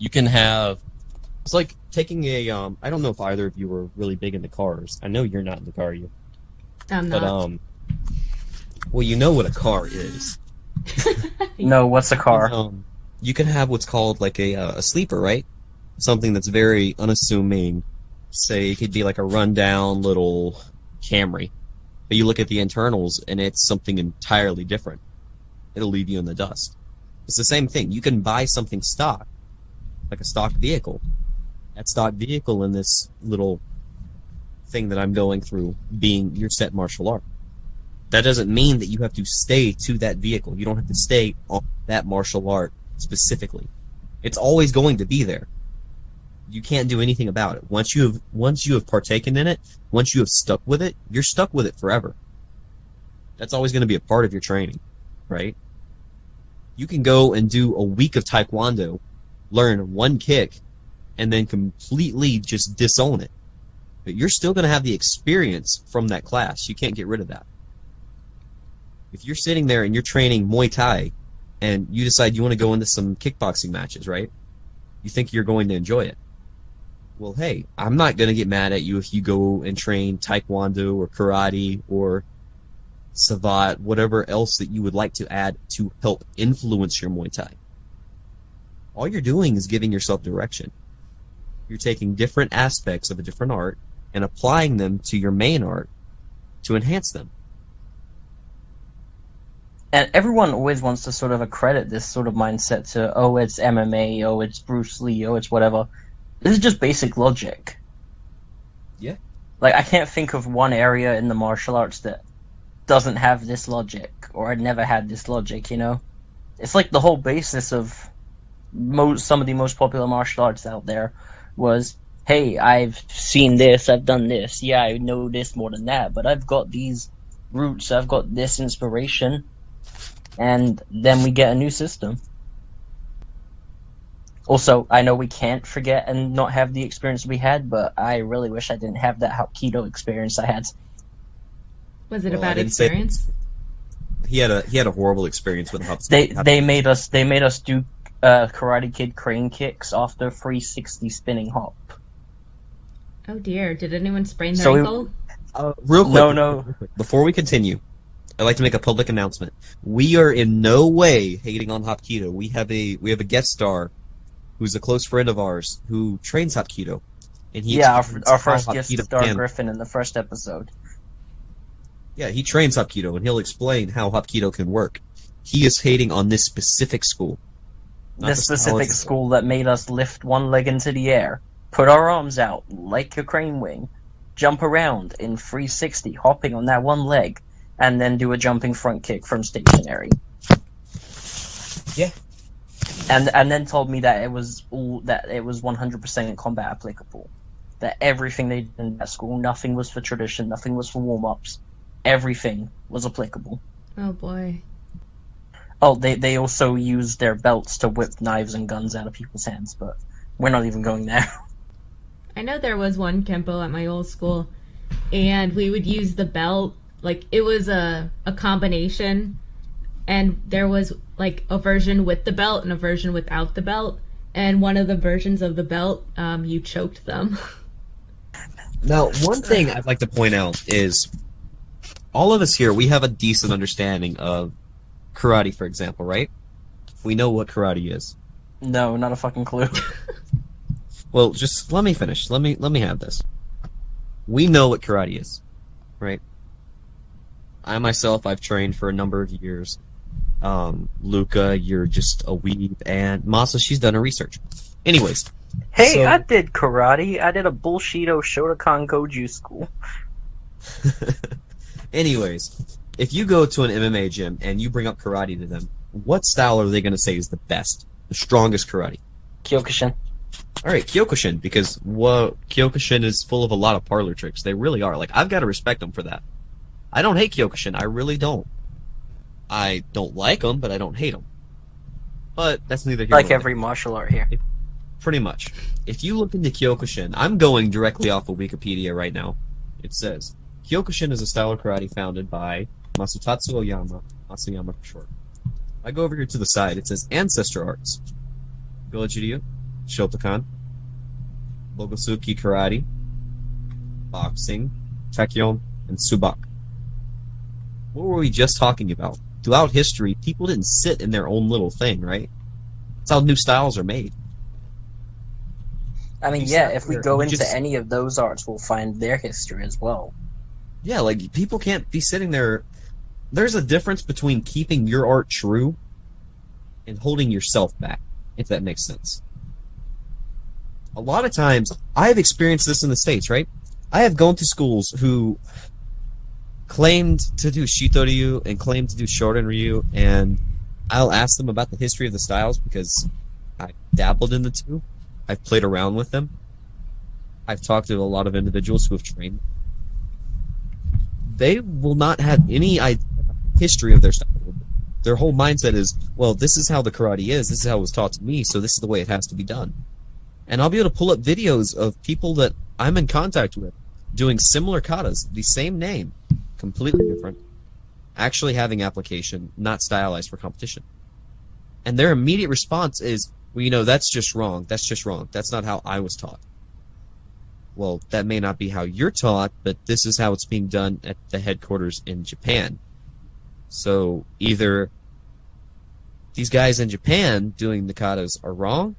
You can have... It's like taking a... I don't know if either of you were really big into cars. I know you're not in the car, you. I'm not. But, well, you know what a car is. No, what's a car? You can have what's called like a sleeper, right? Something that's very unassuming. Say it could be like a rundown little Camry. But you look at the internals and it's something entirely different. It'll leave you in the dust. It's the same thing. You can buy something stock, like a stock vehicle. That stock vehicle in this little thing that I'm going through being your set martial art. That doesn't mean that you have to stay to that vehicle. You don't have to stay on that martial art specifically. It's always going to be there. You can't do anything about it. Once you have partaken in it, once you have stuck with it, you're stuck with it forever. That's always going to be a part of your training, right? You can go and do a week of Taekwondo, learn one kick, and then completely just disown it. But you're still going to have the experience from that class. You can't get rid of that. If you're sitting there and you're training Muay Thai, and you decide you want to go into some kickboxing matches, right? You think you're going to enjoy it. Well, hey, I'm not going to get mad at you if you go and train Taekwondo or Karate or Savate, whatever else that you would like to add to help influence your Muay Thai. All you're doing is giving yourself direction. You're taking different aspects of a different art and applying them to your main art to enhance them. And everyone always wants to sort of accredit this sort of mindset to, oh, it's MMA, oh, it's Bruce Lee, oh, it's whatever. This is just basic logic. Yeah. Like, I can't think of one area in the martial arts that doesn't have this logic, or had never had this logic, you know? It's like the whole basis of some of the most popular martial arts out there was, hey, I've seen this, I've done this, yeah, I know this more than that, but I've got these roots, I've got this inspiration, and then we get a new system. Also, I know we can't forget and not have the experience we had, but I really wish I didn't have that Hapkido experience I had. Was it a bad experience? He had a horrible experience with Hapkido. They made us do Karate Kid crane kicks after 360 spinning hop. Oh dear! Did anyone sprain their ankle? Real quick, No. Before we continue, I'd like to make a public announcement. We are in no way hating on Hapkido. We have a guest star who's a close friend of ours who trains Hapkido. And our first guest star Griffin in the first episode. Yeah, he trains Hapkido, and he'll explain how Hapkido can work. He is hating on this specific school. This specific school that made us lift one leg into the air, put our arms out like a crane wing, jump around in 360, hopping on that one leg, and then do a jumping front kick from stationary. Yeah. And then told me that it was 100% combat applicable. That everything they did in that school, nothing was for tradition, nothing was for warm-ups. Everything was applicable. Oh boy. Oh, they also used their belts to whip knives and guns out of people's hands, but we're not even going there. I know there was one Kempo at my old school, and we would use the belt. Like, it was a combination, and there was, like, a version with the belt and a version without the belt, and one of the versions of the belt, you choked them. Now, one thing I'd like to point out is all of us here, we have a decent understanding of karate, for example, right? We know what karate is. No, not a fucking clue. Well, just let me finish. Let me have this. We know what karate is, right? I myself, I've trained for a number of years. Luca, you're just a weeb, and Masa, she's done her research. Anyways. Hey, so, I did karate. I did a Bullshido Shotokan Goju school. Anyways, if you go to an MMA gym and you bring up karate to them, what style are they going to say is the best, the strongest karate? Kyokushin. Alright, Kyokushin, because Kyokushin is full of a lot of parlor tricks. They really are. Like, I've got to respect them for that. I don't hate Kyokushin. I really don't. I don't like them, but I don't hate them. But that's neither here nor there. Like every martial art here. Pretty much. If you look into Kyokushin, I'm going directly off of Wikipedia right now. It says, Kyokushin is a style of karate founded by Masutatsu Oyama, Masuyama for short. I go over here to the side, it says Ancestor Arts. Village idiot. Shotokan, Bogosuki Karate, Boxing, Taekyon, and Subak. What were we just talking about? Throughout history, people didn't sit in their own little thing, right? That's how new styles are made. I mean, You yeah, sat if we there go and you into just any of those arts, we'll find their history as well. yeah, like people can't be sitting there. There's a difference between keeping your art true and holding yourself back, if that makes sense. A lot of times, I've experienced this in the States, right? I have gone to schools who claimed to do Shitoryu and claimed to do Shorin Ryu, and I'll ask them about the history of the styles because I dabbled in the two. I've played around with them. I've talked to a lot of individuals who have trained. They will not have any history of their style. Their whole mindset is, well, this is how the karate is. This is how it was taught to me, so this is the way it has to be done. And I'll be able to pull up videos of people that I'm in contact with doing similar katas, the same name, completely different, actually having application, not stylized for competition. And their immediate response is, well, that's just wrong. That's just wrong. That's not how I was taught. Well, that may not be how you're taught, but this is how it's being done at the headquarters in Japan. So either these guys in Japan doing the katas are wrong,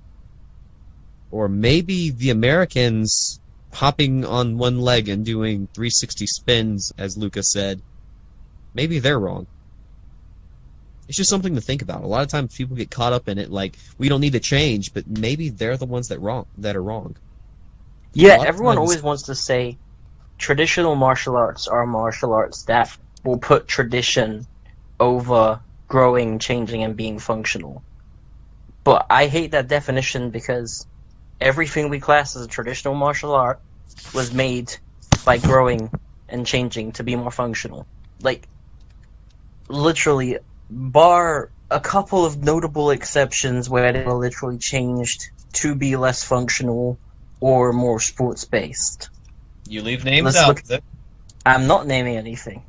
or maybe the Americans hopping on one leg and doing 360 spins, as Lucas said, maybe they're wrong. It's just something to think about. A lot of times people get caught up in it like, we don't need to change, but maybe they're the ones that are wrong. Yeah, everyone always wants to say traditional martial arts are martial arts that will put tradition over growing, changing, and being functional. But I hate that definition because everything we class as a traditional martial art was made by growing and changing to be more functional. Like, literally, bar a couple of notable exceptions where they were literally changed to be less functional or more sports-based. You leave names out. I'm not naming anything.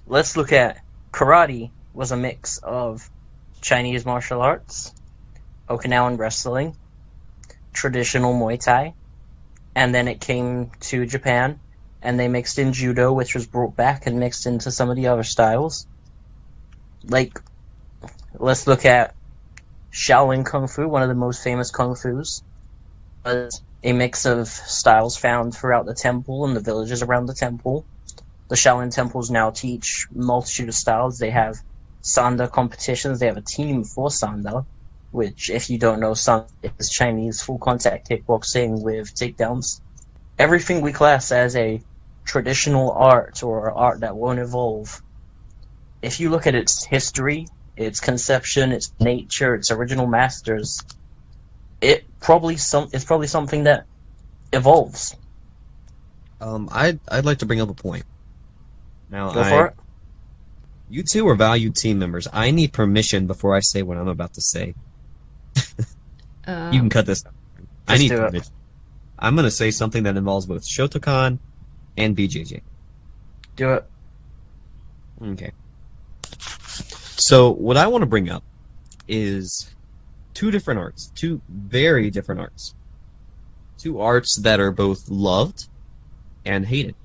Let's look at karate was a mix of Chinese martial arts, Okinawan wrestling, traditional Muay Thai, and then it came to Japan, and they mixed in judo, which was brought back and mixed into some of the other styles. Like, let's look at Shaolin Kung Fu, one of the most famous Kung Fus. Was a mix of styles found throughout the temple and the villages around the temple. The Shaolin temples now teach a multitude of styles. They have Sanda competitions. They have a team for Sanda, which, if you don't know, Sanda is Chinese full contact kickboxing with takedowns. Everything we class as a traditional art or art that won't evolve, if you look at its history, its conception, its nature, its original masters, it's probably something that evolves. I'd like to bring up a point. Now, Go for it. You two are valued team members. I need permission before I say what I'm about to say. You can cut this out. I need permission. I'm going to say something that involves both Shotokan and BJJ. Do it. Okay. So, what I want to bring up is two different arts. Two very different arts. Two arts that are both loved and hated.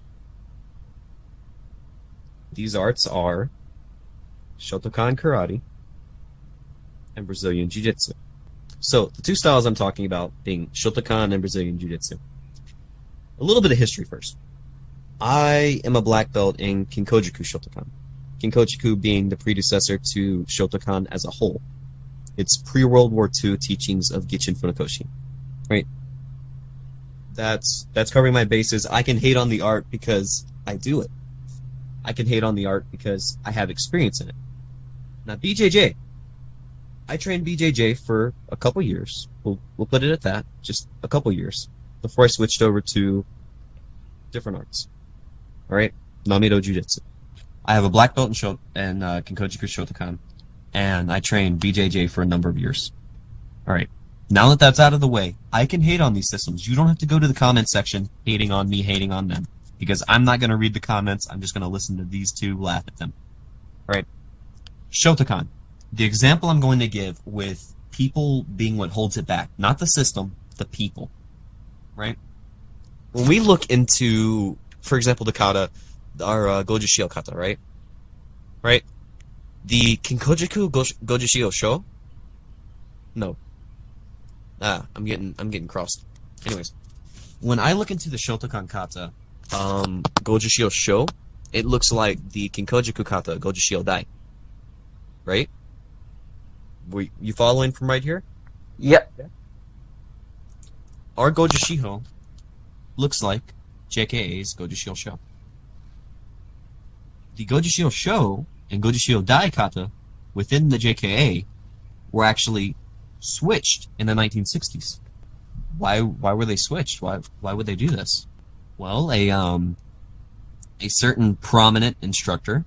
These arts are Shotokan Karate and Brazilian Jiu-Jitsu. So, the two styles I'm talking about being Shotokan and Brazilian Jiu-Jitsu. A little bit of history first. I am a black belt in Kinkojuku Shotokan. Kinkojuku being the predecessor to Shotokan as a whole. It's pre-World War II teachings of Gichin Funakoshi. Right? That's covering my bases. I can hate on the art because I do it. I can hate on the art because I have experience in it. Now, BJJ. I trained BJJ for a couple years. We'll put it at that. Just a couple years. Before I switched over to different arts. Alright? Namido Jiu-Jitsu. I have a black belt in Kinkojuku Shotokan, and I trained BJJ for a number of years. Alright. Now that that's out of the way, I can hate on these systems. You don't have to go to the comment section hating on me, hating on them. Because I'm not going to read the comments. I'm just going to listen to these two laugh at them. Alright. Shotokan. The example I'm going to give with people being what holds it back. Not the system, the people. Right? When we look into, for example, the kata, our Goju kata, right? Right? The Kinkojiku Goju Sho? No. I'm getting crossed. Anyways, when I look into the Shotokan kata, Goju Sho, it looks like the Kinkojiku kata Goju Dai. Right? You following from right here? Yep. Our Goju looks like JKA's Goju Sho. The Goju Sho and Goju Dai kata within the JKA were actually switched in the 1960s. Why were they switched? Why would they do this? Well, a certain prominent instructor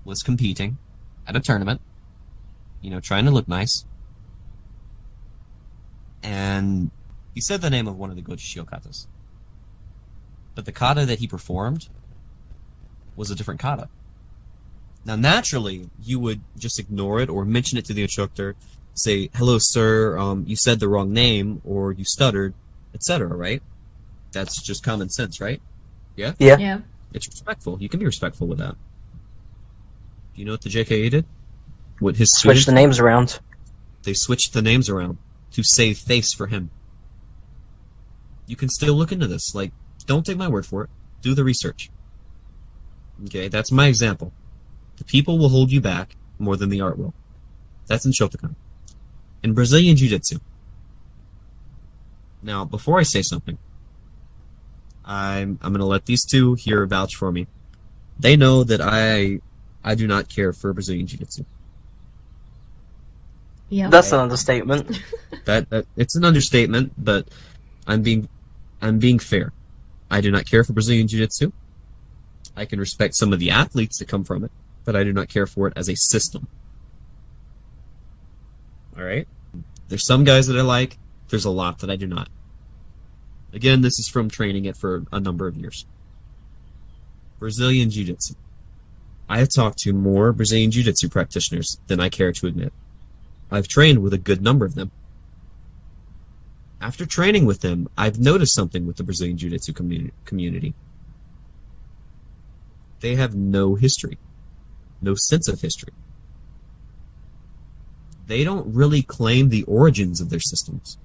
was competing at a tournament, trying to look nice. And he said the name of one of the Goju katas. But the kata that he performed was a different kata. Now, naturally, you would just ignore it or mention it to the instructor, say, "Hello, sir, you said the wrong name," or "you stuttered," etc., right? That's just common sense, right? Yeah? Yeah. Yeah. It's respectful. You can be respectful with that. Do you know what the JKA did? What his Switch the students- names around. They switched the names around to save face for him. You can still look into this. Like, don't take my word for it. Do the research. Okay, that's my example. The people will hold you back more than the art will. That's in Shotokan. In Brazilian Jiu-Jitsu. Now, before I say something, I'm going to let these two here vouch for me. They know that I do not care for Brazilian Jiu-Jitsu. Yeah. That's an understatement. That it's an understatement, but I'm being fair. I do not care for Brazilian Jiu-Jitsu. I can respect some of the athletes that come from it, but I do not care for it as a system. Alright? There's some guys that I like, there's a lot that I do not. Again, this is from training it for a number of years. Brazilian Jiu-Jitsu. I have talked to more Brazilian Jiu-Jitsu practitioners than I care to admit. I've trained with a good number of them. After training with them, I've noticed something with the Brazilian Jiu-Jitsu community. They have no history. No sense of history. They don't really claim the origins of their systems.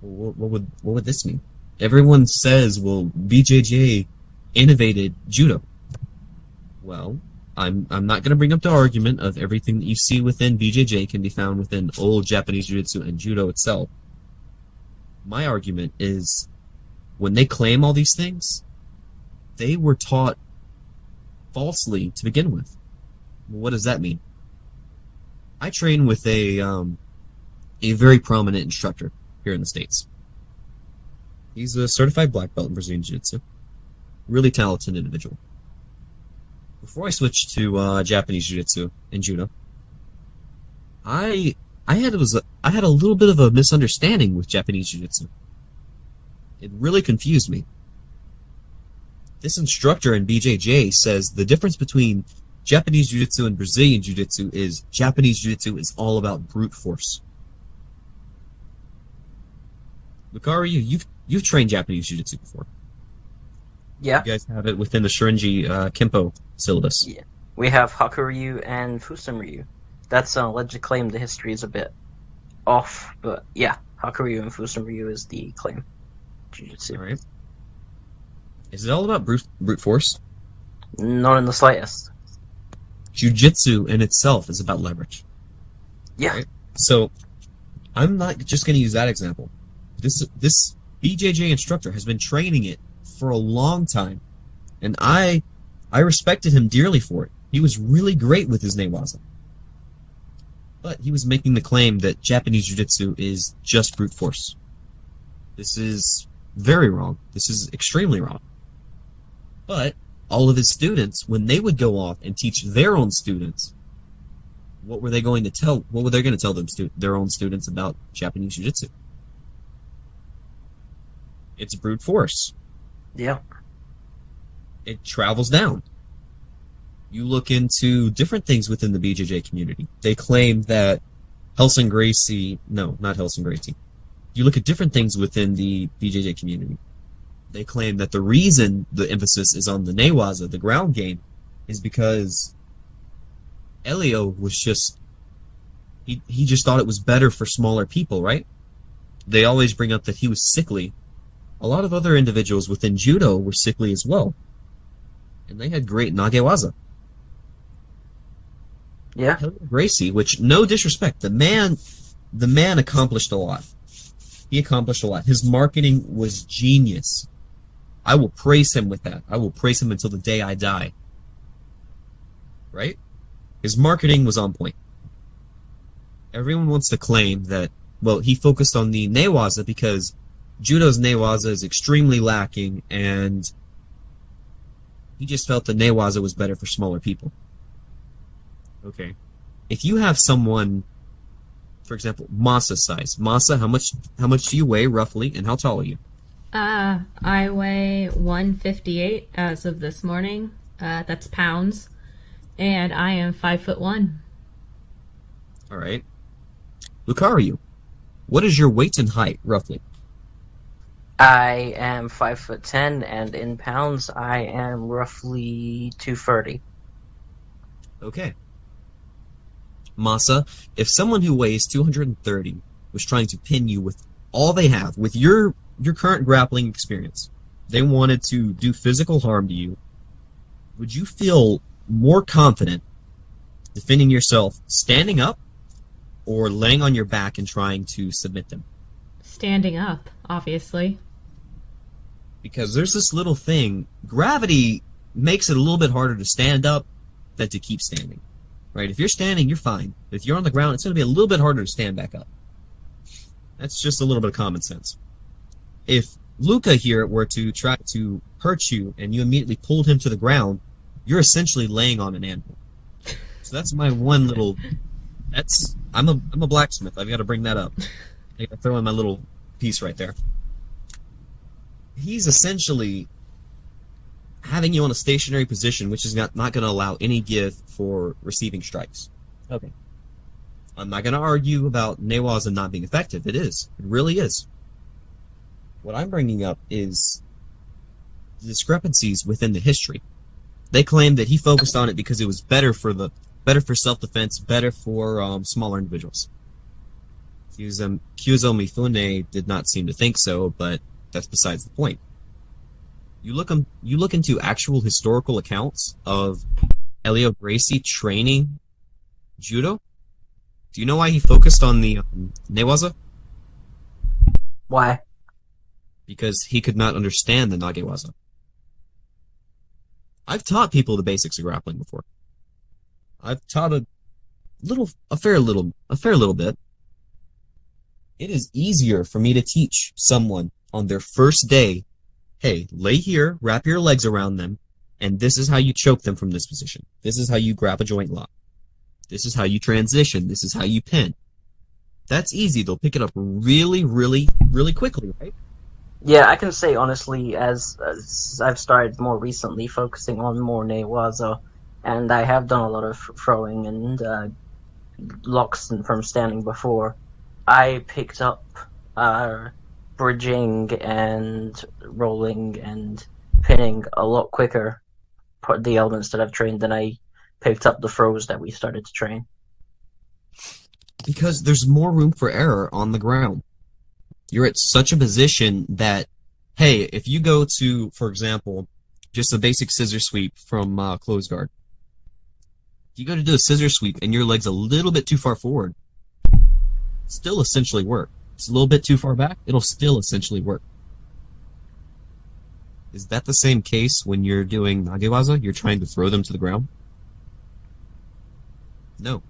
What would this mean? Everyone says, well, BJJ innovated judo. Well, I'm not going to bring up the argument of everything that you see within BJJ can be found within old Japanese Jiu-Jitsu and judo itself. My argument is, when they claim all these things, they were taught falsely to begin with. What does that mean? I train with a very prominent instructor here in the States. He's a certified black belt in Brazilian Jiu-Jitsu. Really talented individual. Before I switched to Japanese Jiu-Jitsu and Judo, I had a little bit of a misunderstanding with Japanese Jiu-Jitsu. It really confused me. This instructor in BJJ says the difference between Japanese Jiu-Jitsu and Brazilian Jiu-Jitsu is Japanese Jiu-Jitsu is all about brute force. Lucario, you've trained Japanese Jiu-Jitsu before. Yeah. You guys have it within the Shorinji Kempo syllabus. Yeah. We have Hakuryu and Fusamryu. That's an alleged claim. The history is a bit off, but yeah, Hakuryu and Fusamryu is the claim. Jiu-Jitsu. All right. Is it all about brute force? Not in the slightest. Jiu-Jitsu in itself is about leverage. Yeah. Right? So, I'm not just going to use that example. This BJJ instructor has been training it for a long time, and I respected him dearly for it. He was really great with his newaza. But he was making the claim that Japanese Jiu-Jitsu is just brute force. This is very wrong. This is extremely wrong. But all of his students, when they would go off and teach their own students, what were they going to tell? What were they going to tell them their own students about Japanese Jiu-Jitsu? It's brute force. Yeah. It travels down. You look into different things within the BJJ community. They claim that Helson Gracie, no, not Helson Gracie. You look at different things within the BJJ community. They claim that the reason the emphasis is on the Newaza, the ground game, is because Elio was just he just thought it was better for smaller people, right? They always bring up that he was sickly. A lot of other individuals within judo were sickly as well, and they had great nagewaza. Yeah. Helio Gracie, which no disrespect, the man accomplished a lot. He accomplished a lot. His marketing was genius. I will praise him with that. I will praise him until the day I die. Right? His marketing was on point. Everyone wants to claim that, well, he focused on the newaza because judo's newaza is extremely lacking, and he just felt the newaza was better for smaller people. Okay. If you have someone, for example, Masa size. Masa, how much do you weigh roughly, and how tall are you? I weigh 158 as of this morning. That's pounds. And I am 5'1". All right. Lucario, what is your weight and height, roughly? I am 5'10", and in pounds, I am roughly 230. Okay. Masa, if someone who weighs 230 was trying to pin you with all they have, with your current grappling experience, they wanted to do physical harm to you, would you feel more confident defending yourself standing up or laying on your back and trying to submit them? Standing up, obviously. Because there's this little thing, gravity makes it a little bit harder to stand up than to keep standing. Right? If you're standing, you're fine. If you're on the ground, it's going to be a little bit harder to stand back up. That's just a little bit of common sense. If Luca here were to try to hurt you and you immediately pulled him to the ground, you're essentially laying on an anvil. So that's my one little... I'm a blacksmith. I've got to bring that up. I got to throw in my little piece right there. He's essentially having you on a stationary position, which is not going to allow any give for receiving strikes. Okay. I'm not going to argue about newaza not being effective. It is. It really is. What I'm bringing up is the discrepancies within the history. They claim that he focused on it because it was better for self-defense, better for smaller individuals. Kyuzo Mifune did not seem to think so, but that's besides the point. You look into actual historical accounts of Elio Gracie training judo. Do you know why he focused on the newaza? Why? Because he could not understand the nagewaza. I've taught people the basics of grappling before. I've taught a fair little bit. It is easier for me to teach someone on their first day, hey, lay here, wrap your legs around them, and this is how you choke them from this position. This is how you grab a joint lock. This is how you transition. This is how you pin. That's easy. They'll pick it up really, really, really quickly, right? Yeah, I can say honestly, as I've started more recently focusing on more newaza, and I have done a lot of throwing and locks from standing before, I picked up bridging and rolling and pinning a lot quicker, the elements that I've trained, than I picked up the throws that we started to train. Because there's more room for error on the ground. You're at such a position that, hey, if you go to, for example, just a basic scissor sweep from close guard, if you go to do a scissor sweep and your leg's a little bit too far forward, still essentially work. It's a little bit too far back, it'll still essentially work. Is that the same case when you're doing nagewaza? You're trying to throw them to the ground? No.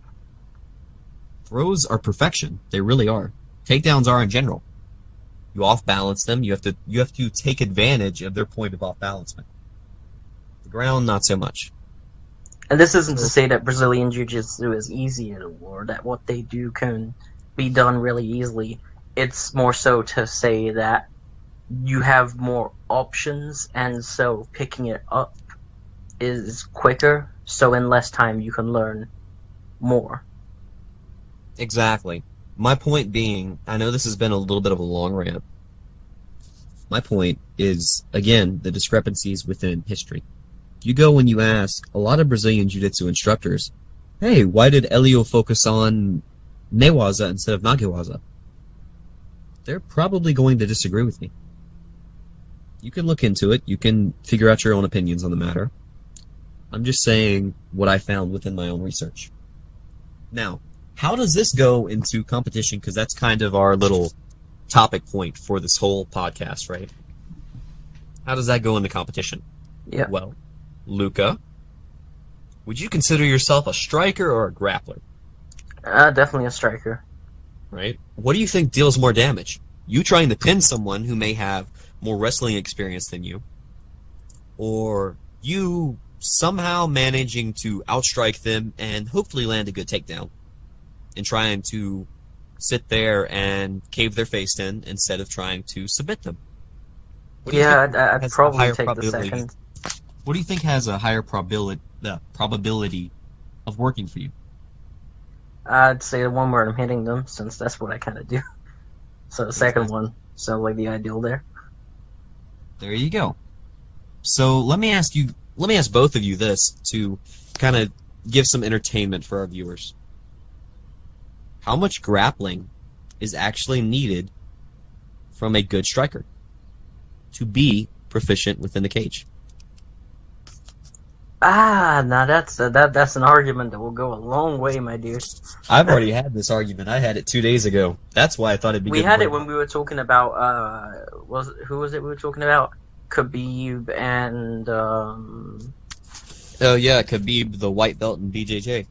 Throws are perfection. They really are. Takedowns are in general. You off-balance them. You have to take advantage of their point of off-balancement. The ground, not so much. And this isn't to say that Brazilian Jiu-Jitsu is easier, or that what they do can be done really easily. It's more so to say that you have more options, and so picking it up is quicker, so in less time you can learn more. Exactly. My point being, I know this has been a little bit of a long rant. My point is, again, the discrepancies within history. You go and you ask a lot of Brazilian Jiu-Jitsu instructors, hey, why did Elio focus on Newaza instead of Nagewaza? They're probably going to disagree with me. You can look into it. You can figure out your own opinions on the matter. I'm just saying what I found within my own research. Now, how does this go into competition? Because that's kind of our little topic point for this whole podcast, right? How does that go into competition? Yeah. Well, Luca, would you consider yourself a striker or a grappler? Definitely a striker. Right? What do you think deals more damage? You trying to pin someone who may have more wrestling experience than you, or you somehow managing to outstrike them and hopefully land a good takedown and trying to sit there and cave their face in instead of trying to submit them? What do you Yeah, think I'd has a probably higher take the probability? second. What do you think has a higher probability of working for you? I'd say the one where I'm hitting them, since that's what I kind of do. So the second one sounds like the ideal there. There you go. So let me ask both of you this to kind of give some entertainment for our viewers. How much grappling is actually needed from a good striker to be proficient within the cage? Now that's an argument that will go a long way, my dude. I've already had this argument. I had it 2 days ago. That's why I thought it'd be We good to had bring it when we were talking about who was it we were talking about? Khabib and Oh yeah, Khabib, the white belt, and BJJ.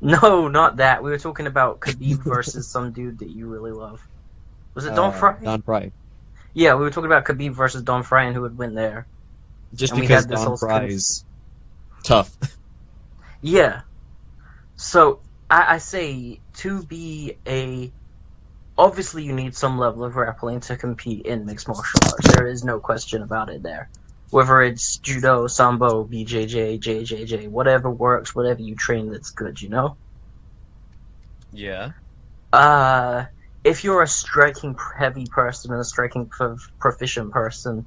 no, not that. We were talking about Khabib versus some dude that you really love. Was it Don Fry? Don Fry. Yeah, we were talking about Khabib versus Don Fry and who would win there. Just And we because had this Don whole Fry's tough. Yeah. So I say to be a obviously you need some level of grappling to compete in mixed martial arts. There is no question about it there. Whether it's judo, sambo, BJJ, JJJ, whatever works, whatever you train that's good, you know? Yeah. If you're a striking heavy person and a striking proficient person,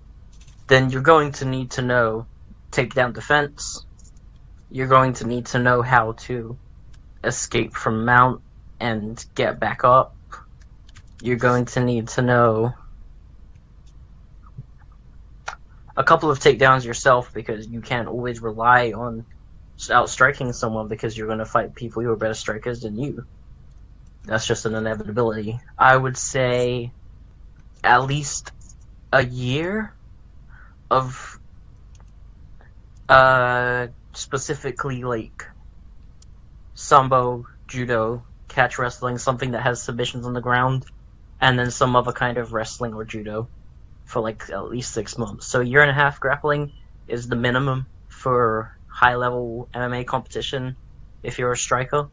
then you're going to need to know takedown defense. You're going to need to know how to escape from mount and get back up. You're going to need to know a couple of takedowns yourself, because you can't always rely on outstriking someone, because you're going to fight people who are better strikers than you. That's just an inevitability. I would say at least a year of specifically like sambo, judo, catch wrestling, something that has submissions on the ground, and then some other kind of wrestling or judo for like at least 6 months. So a year and a half grappling is the minimum for high level MMA competition if you're a striker.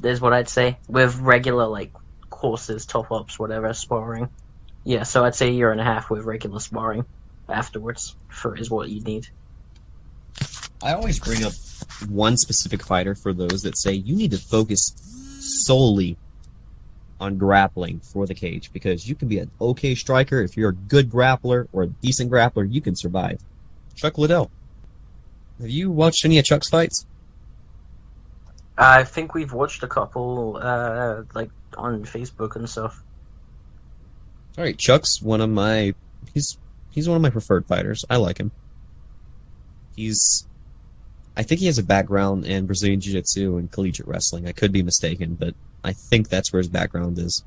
Is what I'd say, with regular like courses, top ups, whatever, sparring. Yeah, so I'd say a year and a half with regular sparring afterwards is what you need. I always bring up one specific fighter for those that say you need to focus solely on grappling for the cage, because you can be an okay striker. If you're a good grappler or a decent grappler, you can survive. Chuck Liddell. Have you watched any of Chuck's fights? I think we've watched a couple, like on Facebook and stuff. All right, Chuck's one of my he's one of my preferred fighters. I like him. I think he has a background in Brazilian Jiu-Jitsu and collegiate wrestling. I could be mistaken, but I think that's where his background is.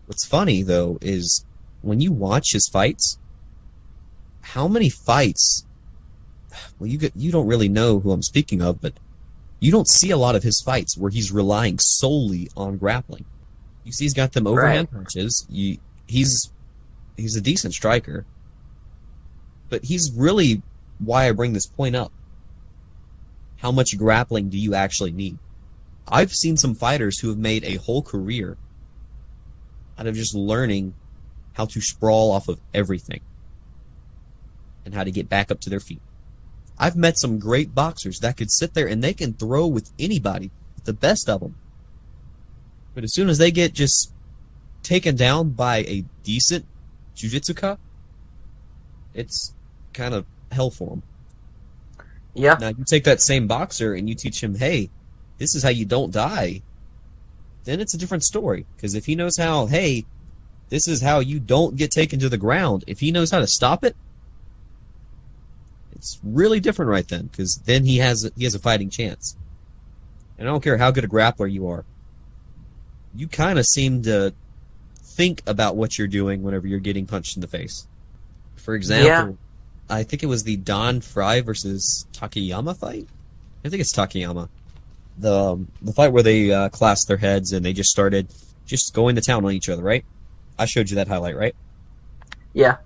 What's funny though is when you watch his fights, how many fights? Well, you don't really know who I'm speaking of, but you don't see a lot of his fights where he's relying solely on grappling. You see he's got them overhand punches. He's a decent striker. But he's really why I bring this point up. How much grappling do you actually need? I've seen some fighters who have made a whole career out of just learning how to sprawl off of everything and how to get back up to their feet. I've met some great boxers that could sit there and they can throw with anybody, the best of them. But as soon as they get just taken down by a decent jujitsuka, it's kind of hell for them. Yeah, Now, you take that same boxer and you teach him, hey, this is how you don't die, then it's a different story. Because if he knows how, hey, this is how you don't get taken to the ground, if he knows how to stop it, it's really different right then. Because then he has a fighting chance. And I don't care how good a grappler you are. You kind of seem to think about what you're doing whenever you're getting punched in the face. For example, I think it was the Don Fry versus Takayama fight. I think it's Takayama. The fight where they clasped their heads and they just started just going to town on each other, right? I showed you that highlight, right? yeah.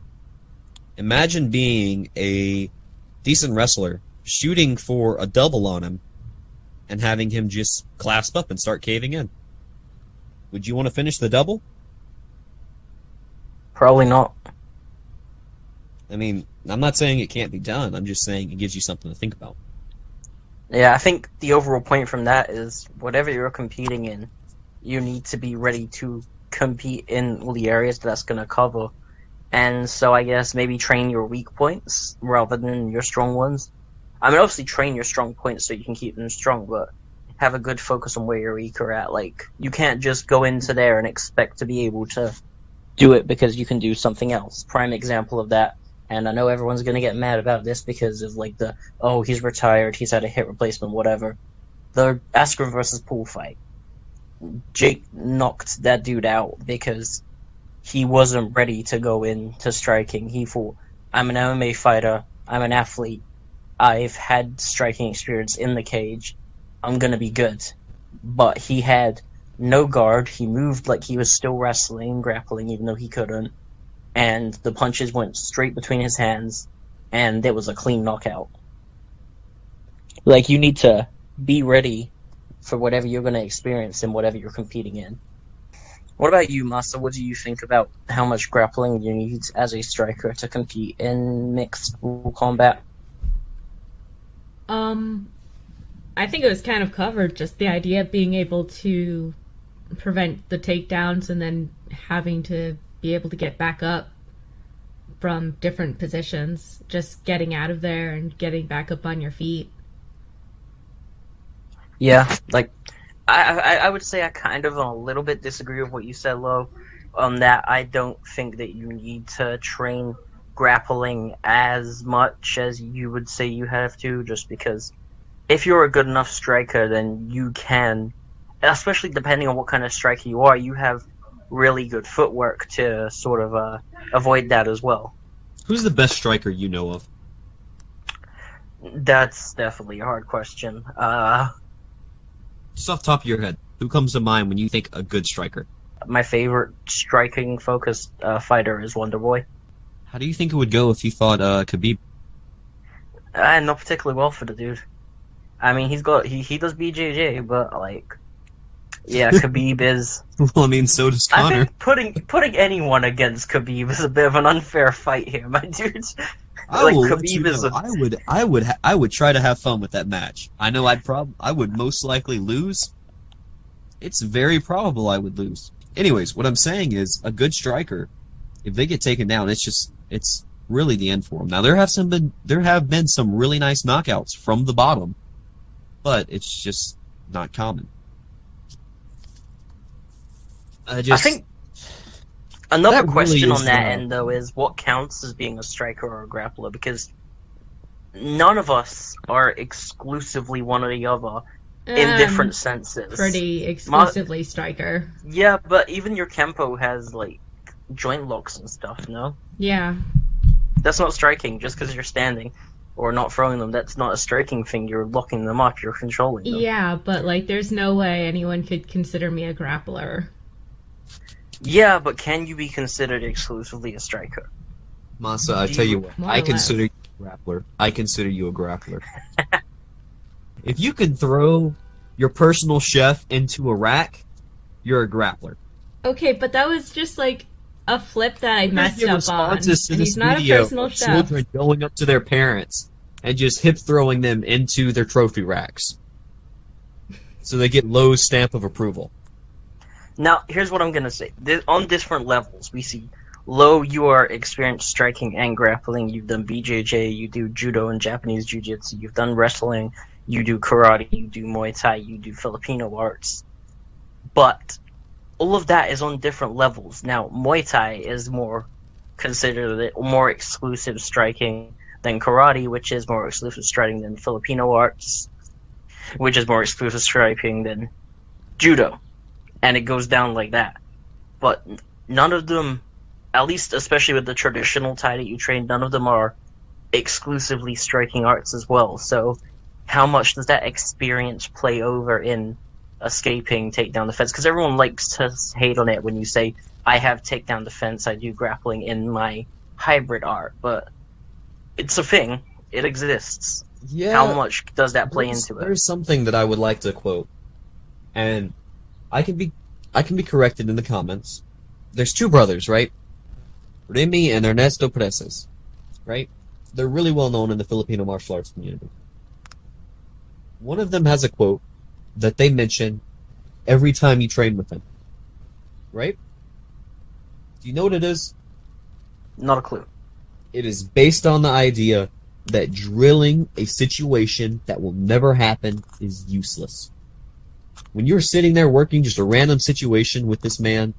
Imagine being a decent wrestler, shooting for a double on him, and having him just clasp up and start caving in. Would you want to finish the double? Probably not. I mean, I'm not saying it can't be done. I'm just saying it gives you something to think about. Yeah, I think the overall point from that is whatever you're competing in, you need to be ready to compete in all the areas that's going to cover. And so I guess maybe train your weak points rather than your strong ones. I mean, obviously train your strong points so you can keep them strong, but have a good focus on where you're weaker at. Like, you can't just go into there and expect to be able to do it because you can do something else. Prime example of that, and I know everyone's going to get mad about this because of, like, oh, he's retired, he's had a hip replacement, whatever. The Askren versus Paul fight. Jake knocked that dude out because he wasn't ready to go into striking. He thought, I'm an MMA fighter, I'm an athlete, I've had striking experience in the cage, I'm gonna be good. But he had no guard, he moved like he was still wrestling, grappling, even though he couldn't, and the punches went straight between his hands, and it was a clean knockout. Like, you need to be ready for whatever you're gonna experience and whatever you're competing in. What about you, Masa? What do you think about how much grappling you need as a striker to compete in mixed combat? I think it was kind of covered, just the idea of being able to prevent the takedowns and then having to be able to get back up from different positions, just getting out of there and getting back up on your feet. Yeah, like, I would say I kind of a little bit disagree with what you said, Lo, on that. I don't think that you need to train grappling as much as you would say you have to, just because if you're a good enough striker, then you can, especially depending on what kind of striker you are, you have really good footwork to sort of avoid that as well. Who's the best striker you know of? That's definitely a hard question. Just off the top of your head, who comes to mind when you think a good striker? My favorite striking-focused fighter is Wonder Boy. How do you think it would go if you fought Khabib? Not particularly well for the dude. I mean, he does BJJ, but like, yeah, Khabib is. Well, I mean, so does Connor. I think putting anyone against Khabib is a bit of an unfair fight here, my dude. I will let you know. I would try to have fun with that match. I know I would most likely lose. It's very probable I would lose. Anyways, what I'm saying is a good striker, if they get taken down, it's really the end for them. Now there have been some really nice knockouts from the bottom, but it's just not common. I think another question really on that end, though, is what counts as being a striker or a grappler, because none of us are exclusively one or the other in different senses. Pretty exclusively striker. Yeah, but even your Kempo has, like, joint locks and stuff, no? Yeah. That's not striking just because you're standing or not throwing them. That's not a striking thing. You're locking them up. You're controlling them. Yeah, but, like, there's no way anyone could consider me a grappler. Yeah, but can you be considered exclusively a striker? Masa, I tell you what, I consider you a grappler. I consider you a grappler. If you can throw your personal chef into a rack, you're a grappler. Okay, but that was just like a flip that I messed up on. And he's not a personal chef. Children going up to their parents and just hip throwing them into their trophy racks, so they get Lowe's stamp of approval. Now, here's what I'm gonna say. On different levels, we see low, you are experienced striking and grappling. You've done BJJ, you do judo and Japanese jiu-jitsu. You've done wrestling, you do karate, you do Muay Thai, you do Filipino arts. But all of that is on different levels. Now, Muay Thai is more considered more exclusive striking than karate, which is more exclusive striking than Filipino arts, which is more exclusive striking than judo. And it goes down like that. But none of them, at least especially with the traditional Thai that you train, none of them are exclusively striking arts as well. So how much does that experience play over in escaping takedown defense? Because everyone likes to hate on it when you say, I have takedown defense, I do grappling in my hybrid art, but it's a thing. It exists. How Yeah, much does that play into it? there's something that I would like to quote, and I can be I can be corrected in the comments. There's two brothers, right? Remy and Ernesto Preces, right? They're really well known in the Filipino martial arts community. One of them has a quote that they mention every time you train with them, right? Do you know what it is? Not a clue. It is based on the idea that drilling a situation that will never happen is useless. When you're sitting there working just a random situation with this man,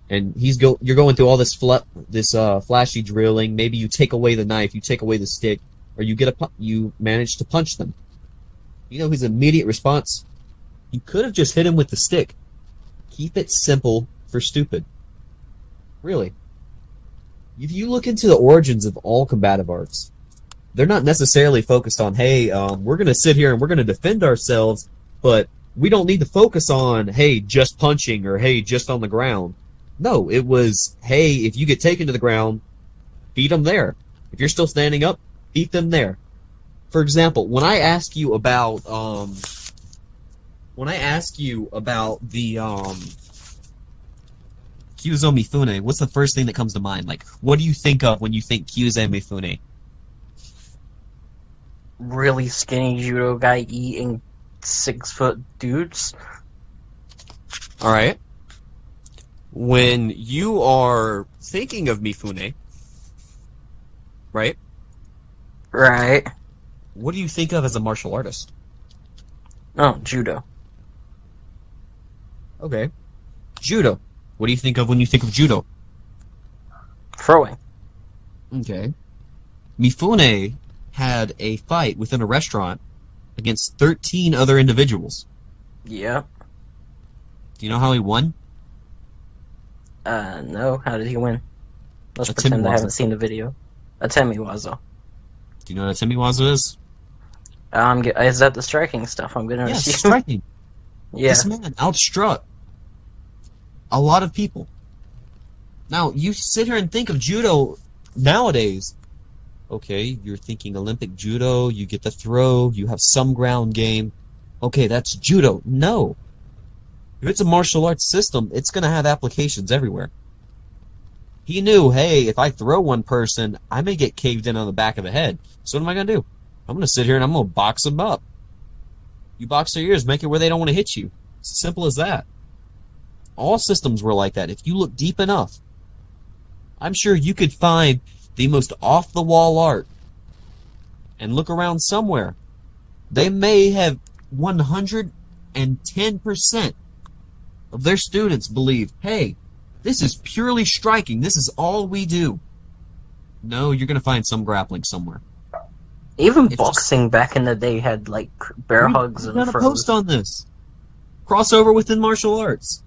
and you're going through all this flashy drilling. Maybe you take away the knife, you take away the stick, or you manage to punch them. You know his immediate response? You could have just hit him with the stick. Keep it simple for stupid. Really. If you look into the origins of all combative arts, they're not necessarily focused on, hey, we're going to sit here and we're going to defend ourselves, but we don't need to focus on, hey, just punching or, hey, just on the ground. No, it was, hey, if you get taken to the ground, beat them there. If you're still standing up, beat them there. For example, when I ask you about the Kyuzo Mifune, what's the first thing that comes to mind? Like, what do you think of when you think Kyuzo Mifune? Really skinny judo guy eating 6-foot dudes? All right. When you are thinking of Mifune, right? Right. What do you think of as a martial artist? Oh, judo. Okay. Judo. What do you think of when you think of judo? Throwing. Okay. Mifune had a fight within a restaurant against 13 other individuals. Yeah. Do you know how he won? No. How did he win? Let's A pretend I Timiwaza. haven't seen the video. A Temiwaza. Do you know what a Timiwaza is? Is that the striking stuff? I'm gonna Yes, assume. striking. Yeah. This man outstruck a lot of people. Now, you sit here and think of judo nowadays. Okay, you're thinking Olympic judo, you get the throw, you have some ground game. Okay, that's judo. No. If it's a martial arts system, it's going to have applications everywhere. He knew, hey, if I throw one person, I may get caved in on the back of the head. So what am I going to do? I'm going to sit here and I'm going to box them up. You box their ears, make it where they don't want to hit you. It's as simple as that. All systems were like that. If you look deep enough, I'm sure you could find the most off-the-wall art and look around somewhere. They may have 110% of their students believe, hey, this is purely striking. This is all we do. No, you're going to find some grappling somewhere. Even It's boxing back in the day had like bear hugs We've and done a throws. post on this. Crossover within martial arts.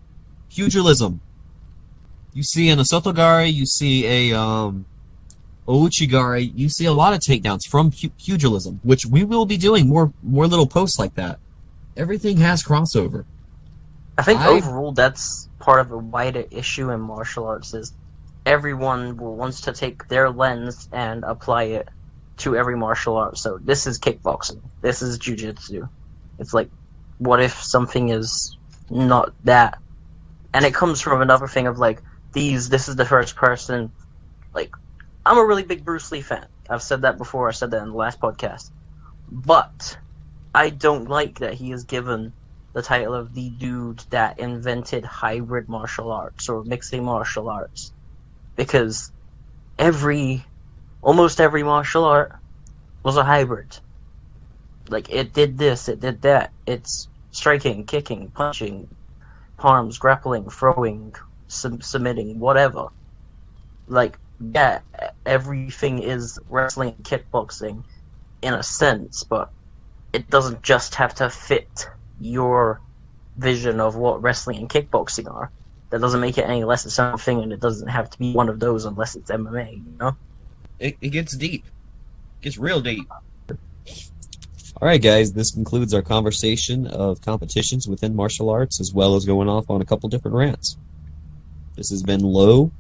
Pugilism. You see an Asotogari, you see a Ouchigari, you see a lot of takedowns from pugilism, which we will be doing more little posts like that. Everything has crossover. I think I- overall that's part of a wider issue in martial arts is everyone wants to take their lens and apply it to every martial art. So this is kickboxing. This is jiu-jitsu. It's like, what if something is not that? And it comes from another thing of like, this is the first person, like, I'm a really big Bruce Lee fan. I've said that before, I said that in the last podcast. But I don't like that he is given the title of the dude that invented hybrid martial arts or mixing martial arts, because almost every martial art was a hybrid. Like, it did this, it did that. It's striking, kicking, punching, palms, grappling, throwing, submitting, whatever. Like, yeah, everything is wrestling and kickboxing in a sense, but it doesn't just have to fit your vision of what wrestling and kickboxing are. That doesn't make it any less its own thing, and it doesn't have to be one of those unless it's MMA, you know? It gets deep. It gets real deep. All right, guys, this concludes our conversation of competitions within martial arts, as well as going off on a couple different rants. This has been Lo,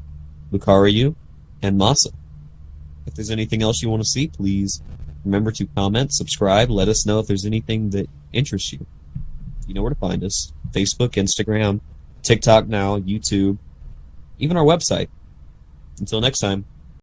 Lucario, and Masa. If there's anything else you want to see, please remember to comment, subscribe, let us know if there's anything that interests you. You know where to find us. Facebook, Instagram, TikTok now, YouTube, even our website. Until next time.